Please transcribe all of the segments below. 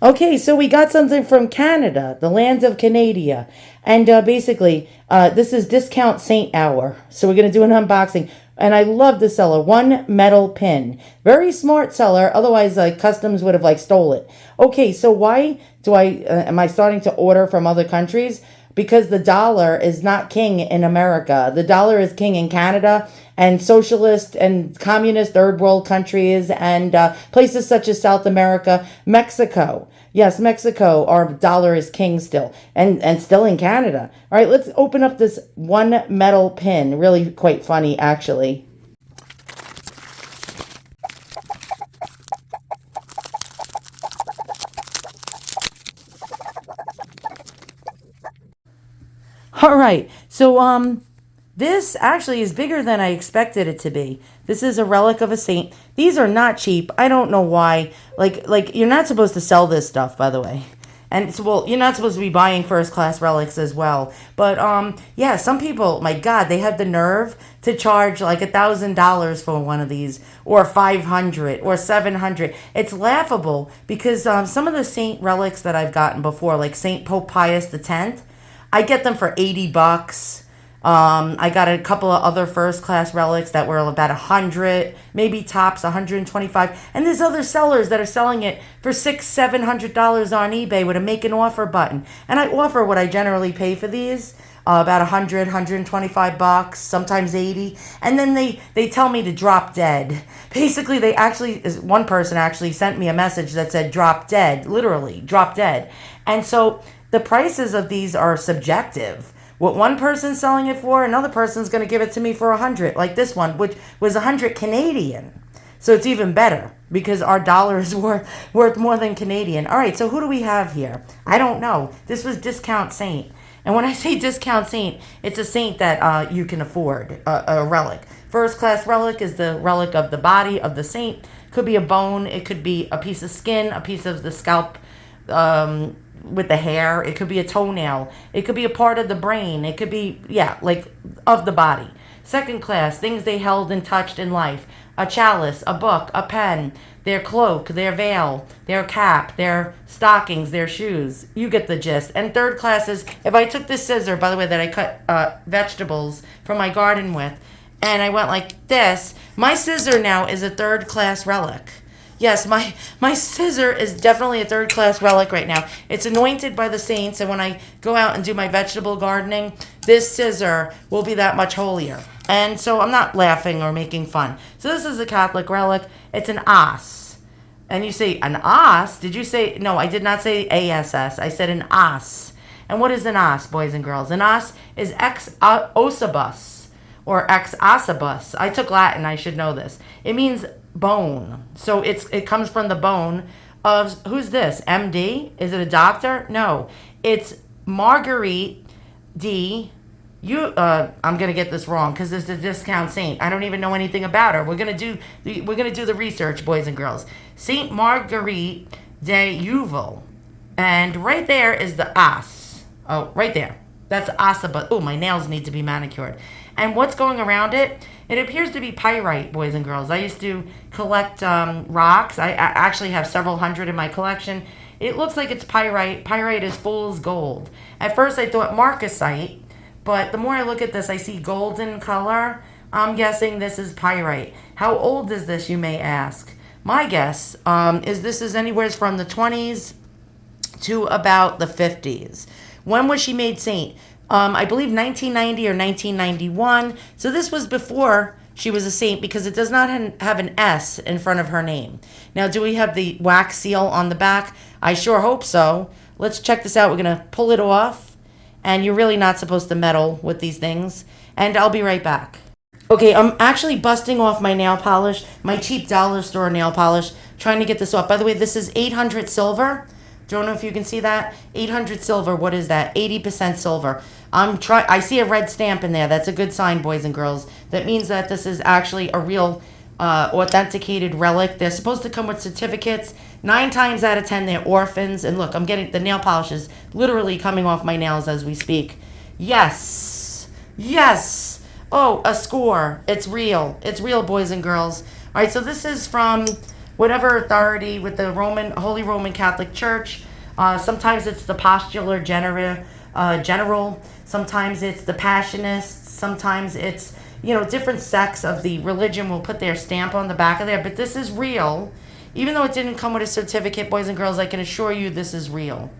Okay, so we got something from Canada, the lands of Canada. And basically, this is Discount Saint Hour. So we're going to do an unboxing. And I love the seller. One metal pin. Very smart seller. Otherwise, customs would have stole it. Okay, so why am I starting to order from other countries? Because the dollar is not king in America. The dollar is king in Canada and socialist and communist third world countries and places such as South America, Mexico. Yes, Mexico, our dollar is king still and still in Canada. All right, let's open up this one metal pin. Really quite funny, actually. All right, so this actually is bigger than I expected it to be. This is a relic of a saint. These are not cheap. I don't know why. Like you're not supposed to sell this stuff, by the way. And so, well, you're not supposed to be buying first class relics as well. But yeah, some people, my God, they have the nerve to charge like $1,000 for one of these, or 500, or 700. It's laughable because some of the saint relics that I've gotten before, like Saint Pope Pius X, I get them for $80. I got a couple of other first class relics that were about 100, maybe tops 125. And there's other sellers that are selling it for $600-700 on eBay with a make an offer button. And I offer what I generally pay for these, about 125 bucks, sometimes 80. And then they tell me to drop dead. Basically, one person actually sent me a message that said drop dead, literally drop dead. And so the prices of these are subjective. What one person's selling it for, another person's going to give it to me for 100, like this one, which was 100 Canadian. So it's even better because our dollar is worth more than Canadian. All right, so who do we have here? I don't know. This was Discount Saint. And when I say Discount Saint, it's a saint that you can afford, a relic. First class relic is the relic of the body of the saint. Could be a bone. It could be a piece of skin, a piece of the scalp, with the hair. It could be a toenail. It could be a part of the brain. It could be, yeah, like of the body. Second class, things they held and touched in life. A chalice, a book, a pen, their cloak, their veil, their cap, their stockings, their shoes. You get the gist. And third class is, if I took this scissor, by the way, that I cut vegetables from my garden with, and I went like this, my scissor now is a third class relic. Yes, my scissor is definitely a third class relic right now. It's anointed by the saints, and when I go out and do my vegetable gardening, this scissor will be that much holier. And so I'm not laughing or making fun. So this is a Catholic relic. It's an as. And you say, an as? Did you say, no, I did not say ASS. I said an as. And what is an as, boys and girls? An as is ex osibus, or ex osibus. I took Latin, I should know this. It means bone. So it comes from the bone of, who's this? MD? Is it a doctor? No. It's Marguerite D. I'm gonna get this wrong because this is a Discount Saint. I don't even know anything about her. We're gonna do the research, boys and girls. Saint Marguerite de Youville, and right there is the as. Oh, right there. That's Asaba. Oh, my nails need to be manicured. And what's going around it? It appears to be pyrite, boys and girls. I used to collect rocks. I actually have several hundred in my collection. It looks like it's pyrite. Pyrite is fool's gold. At first, I thought marcasite, but the more I look at this, I see golden color. I'm guessing this is pyrite. How old is this, you may ask? My guess is this is anywhere from the 20s to about the 50s. When was she made saint? I believe 1990 or 1991. So this was before she was a saint because it does not have an S in front of her name. Now, do we have the wax seal on the back? I sure hope so. Let's check this out. We're going to pull it off. And you're really not supposed to meddle with these things. And I'll be right back. Okay, I'm actually busting off my nail polish, my cheap dollar store nail polish, trying to get this off. By the way, this is 800 silver. Don't know if you can see that. 800 silver. What is that? 80% silver. I see a red stamp in there. That's a good sign, boys and girls. That means that this is actually a real authenticated relic. They're supposed to come with certificates. 9 times out of 10, they're orphans. And look, I'm getting the nail polish is literally coming off my nails as we speak. Yes. Yes. Oh, a score. It's real. It's real, boys and girls. All right, so this is from whatever authority with the Holy Roman Catholic Church. Sometimes it's the postular general. Sometimes it's the passionists. Sometimes it's, different sects of the religion will put their stamp on the back of there. But this is real. Even though it didn't come with a certificate, boys and girls, I can assure you this is real.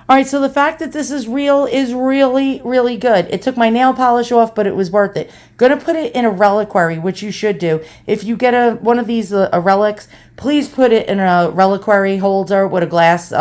All right, so the fact that this is real is really, really good. It took my nail polish off, but it was worth it. Gonna put it in a reliquary, which you should do. If you get one of these relics, please put it in a reliquary holder with a glass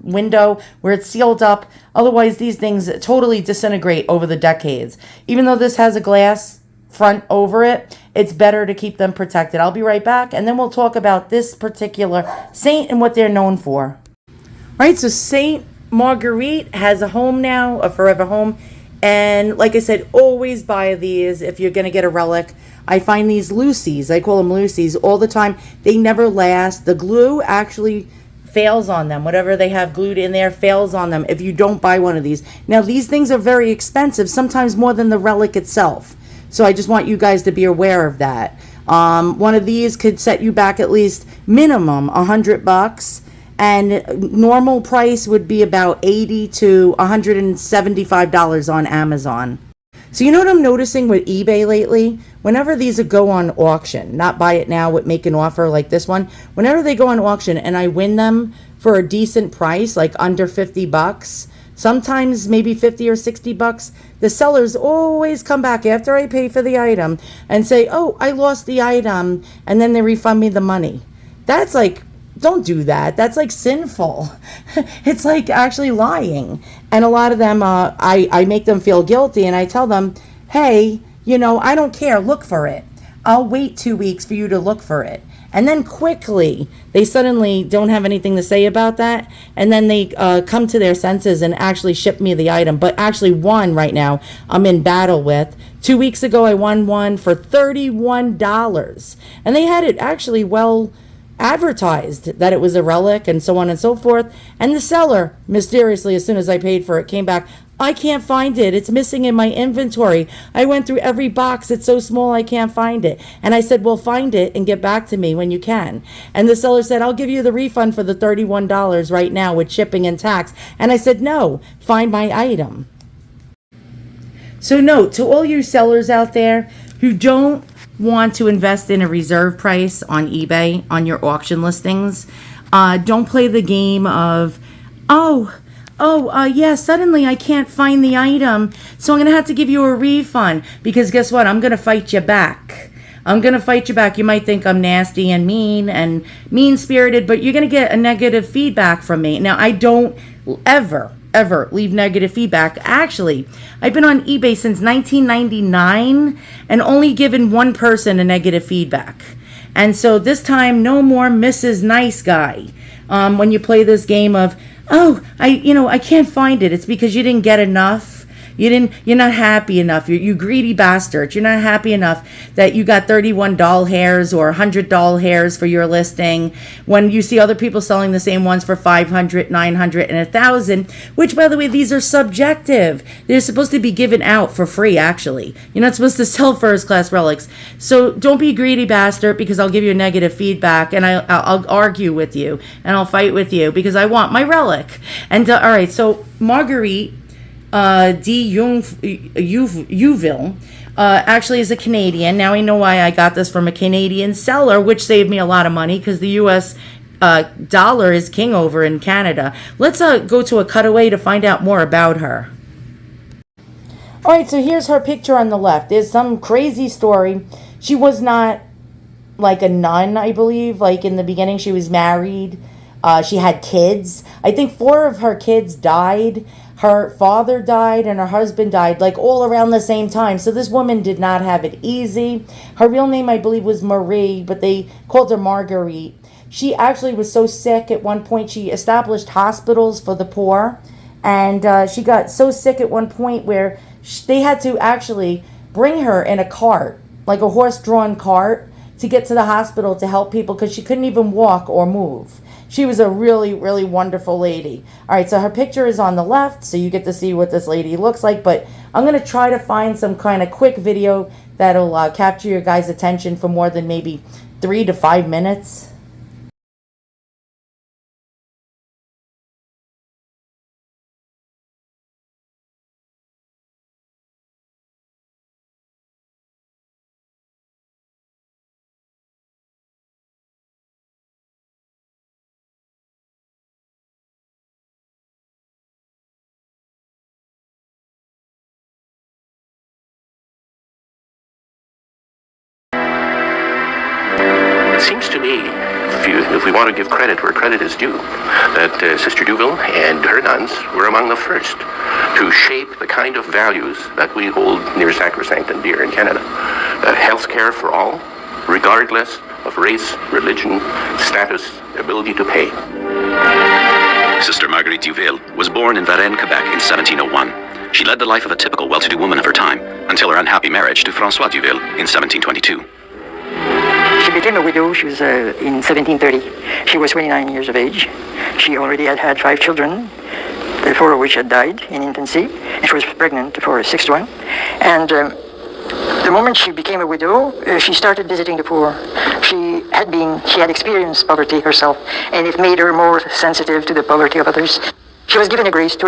window where it's sealed up. Otherwise, these things totally disintegrate over the decades. Even though this has a glass front over it, it's better to keep them protected. I'll be right back, and then we'll talk about this particular saint and what they're known for. All right, so Saint Marguerite has a home now, a forever home. And like I said, always buy these if you're going to get a relic. I find these Lucy's, I call them Lucy's, all the time. They never last. The glue actually fails on them. Whatever they have glued in there fails on them if you don't buy one of these. Now, these things are very expensive, sometimes more than the relic itself. So I just want you guys to be aware of that. One of these could set you back at least minimum $100. And normal price would be about $80 to $175 on Amazon. So you know what I'm noticing with eBay lately? Whenever these go on auction, not buy it now with make an offer like this one, whenever they go on auction and I win them for a decent price, like under $50, sometimes maybe $50 or $60, the sellers always come back after I pay for the item and say, oh, I lost the item, and then they refund me the money. That's like, don't do that. That's like sinful. It's like actually lying. And a lot of them, I make them feel guilty and I tell them, hey, I don't care. Look for it. I'll wait 2 weeks for you to look for it. And then quickly, they suddenly don't have anything to say about that. And then they come to their senses and actually ship me the item. But actually one right now I'm in battle with. 2 weeks ago, I won one for $31. And they had it actually well advertised that it was a relic and so on and so forth. And the seller, mysteriously, as soon as I paid for it, came back, I can't find it. It's missing in my inventory. I went through every box. It's so small I can't find it. And I said, well, find it and get back to me when you can. And the seller said, I'll give you the refund for the $31 right now with shipping and tax. And I said, no, find my item. So note to all you sellers out there who don't want to invest in a reserve price on eBay on your auction listings, don't play the game of, yeah, suddenly I can't find the item, so I'm going to have to give you a refund, because guess what? I'm going to fight you back. I'm going to fight you back. You might think I'm nasty and mean-spirited, but you're going to get a negative feedback from me. Now, I don't ever leave negative feedback. Actually, I've been on eBay since 1999 and only given one person a negative feedback. And so this time, no more Mrs. Nice Guy. When you play this game of, I can't find it. It's because you didn't get enough. You're not happy enough. You greedy bastard. You're not happy enough that you got 31 doll hairs or 100 doll hairs for your listing when you see other people selling the same ones for 500, 900, and 1,000, which, by the way, these are subjective. They're supposed to be given out for free, actually. You're not supposed to sell first-class relics. So don't be a greedy bastard, because I'll give you negative feedback and I'll argue with you and I'll fight with you because I want my relic. And all right, so Marguerite youville actually is a Canadian. Now I know why I got this from a Canadian seller, which saved me a lot of money because the US dollar is king over in Canada. Let's go to a cutaway to find out more about her. All right, so here's her picture on the left. There's some crazy story. She was not like a nun, I believe. Like in the beginning, she was married. She had kids. I think 4 of her kids died. Her father died and her husband died, like all around the same time. So this woman did not have it easy. Her real name, I believe, was Marie, but they called her Marguerite. She actually was so sick at one point, she established hospitals for the poor. And she got so sick at one point where they had to actually bring her in a cart, like a horse-drawn cart, to get to the hospital to help people because she couldn't even walk or move. She was a really, really wonderful lady. All right, so her picture is on the left, so you get to see what this lady looks like. But I'm going to try to find some kind of quick video that'll capture your guys' attention for more than maybe 3 to 5 minutes. if we want to give credit where credit is due, that Sister Youville and her nuns were among the first to shape the kind of values that we hold near sacrosanct and dear in Canada. Health care for all, regardless of race, religion, status, ability to pay. Sister Marguerite Youville was born in Varennes, Quebec in 1701. She led the life of a typical well-to-do woman of her time until her unhappy marriage to François Youville in 1722. She became a widow. She was in 1730. She was 29 years of age. She already had 5 children, 4 of which had died in infancy, and she was pregnant for a 6th one. And the moment she became a widow, she started visiting the poor. She had experienced poverty herself, and it made her more sensitive to the poverty of others. She was given a grace to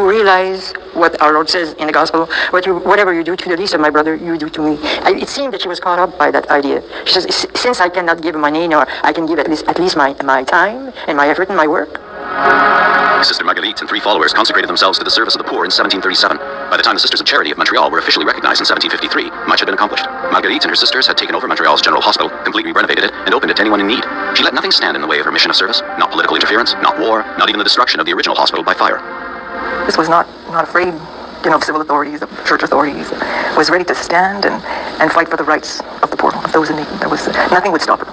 realize what our Lord says in the Gospel, whatever you do to the least of my brother, you do to me. It seemed that she was caught up by that idea. She says, since I cannot give money, nor I can give at least my time and my effort and my work. Sister Marguerite and 3 followers consecrated themselves to the service of the poor in 1737. By the time the Sisters of Charity of Montreal were officially recognized in 1753, much had been accomplished. Marguerite and her sisters had taken over Montreal's General Hospital, completely renovated it, and opened it to anyone in need. She let nothing stand in the way of her mission of service, not political interference, not war, not even the destruction of the original hospital by fire. This was not afraid, of civil authorities, of church authorities. Was ready to stand and fight for the rights of the poor, of those in need. Nothing would stop her.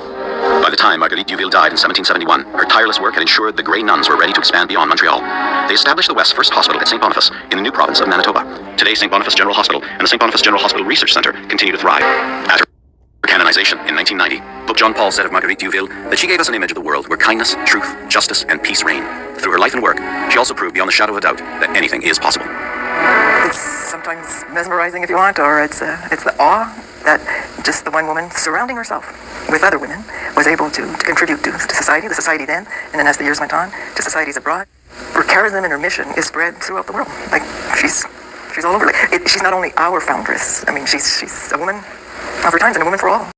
By the time Marguerite Youville died in 1771, her tireless work had ensured the Grey Nuns were ready to expand beyond Montreal. They established the West's first hospital at St. Boniface in the new province of Manitoba. Today, St. Boniface General Hospital and the St. Boniface General Hospital Research Center continue to thrive. At her canonization in 1990, Pope John Paul said of Marguerite Youville that she gave us an image of the world where kindness, truth, justice, and peace reign. Through her life and work, she also proved beyond the shadow of a doubt that anything is possible. It's sometimes mesmerizing if you want, or it's the awe that just the one woman surrounding herself with other women was able to contribute to society, the society then, and then as the years went on, to societies abroad. Her charism and her mission is spread throughout the world. Like, she's all over. She's not only our foundress. I mean, she's a woman of her times and a woman for all.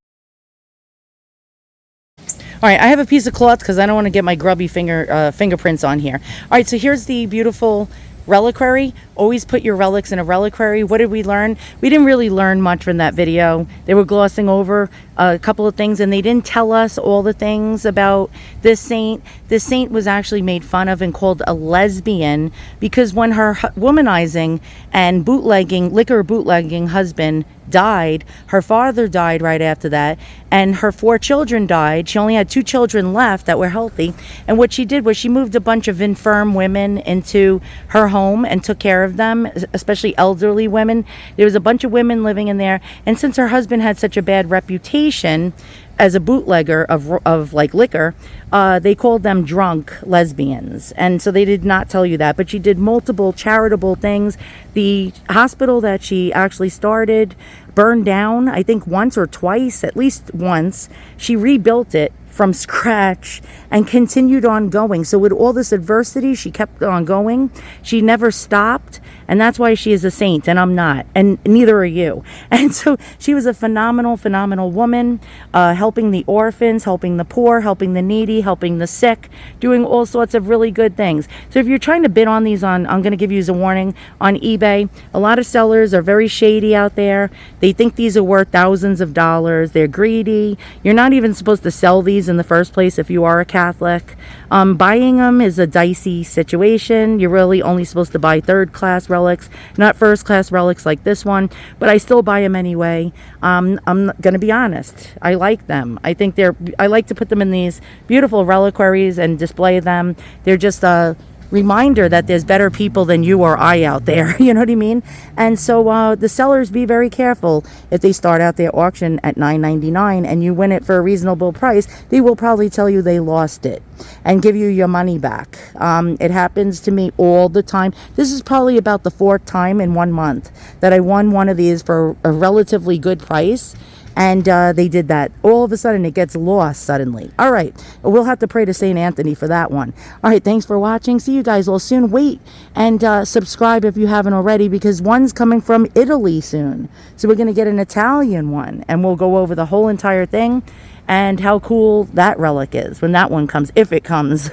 All right, I have a piece of cloth because I don't want to get my grubby fingerprints on here. All right, so here's the beautiful reliquary. Always put your relics in a reliquary. What did we learn? We didn't really learn much from that video. They were glossing over a couple of things, and they didn't tell us all the things about this saint. This saint was actually made fun of and called a lesbian because when her womanizing and liquor bootlegging husband died, her father died right after that, and her 4 children died. She only had 2 children left that were healthy, and what she did was she moved a bunch of infirm women into her home and took care of them, especially elderly women. There was a bunch of women living in there, and since her husband had such a bad reputation as a bootlegger of like liquor, they called them drunk lesbians, and so they did not tell you that. But she did multiple charitable things. The hospital that she actually started burned down, I think once or twice, at least once. She rebuilt it from scratch and continued on going. So with all this adversity, she kept on going. She never stopped, and that's why she is a saint, and I'm not, and neither are you. And so she was a phenomenal woman, helping the orphans, helping the poor, helping the needy, helping the sick, doing all sorts of really good things. So if you're trying to bid on these I'm going to give you as a warning, on eBay, a lot of sellers are very shady out there. They think these are worth thousands of dollars. They're greedy. You're not even supposed to sell these in the first place if you are a Catholic. Buying them is a dicey situation. You're really only supposed to buy 3rd-class relics, not 1st-class relics like this one, but I still buy them anyway. I'm going to be honest. I like them. I like to put them in these beautiful reliquaries and display them. They're just a reminder that there's better people than you or I out there. You know what I mean? And so the sellers, be very careful. If they start out their auction at $9.99 and you win it for a reasonable price, they will probably tell you they lost it and give you your money back. It happens to me all the time. This is probably about the 4th time in 1 month that I won one of these for a relatively good price. And they did that. All of a sudden, it gets lost suddenly. All right. We'll have to pray to St. Anthony for that one. All right. Thanks for watching. See you guys all soon. Wait and subscribe if you haven't already, because one's coming from Italy soon. So we're going to get an Italian one, and we'll go over the whole entire thing and how cool that relic is when that one comes, if it comes.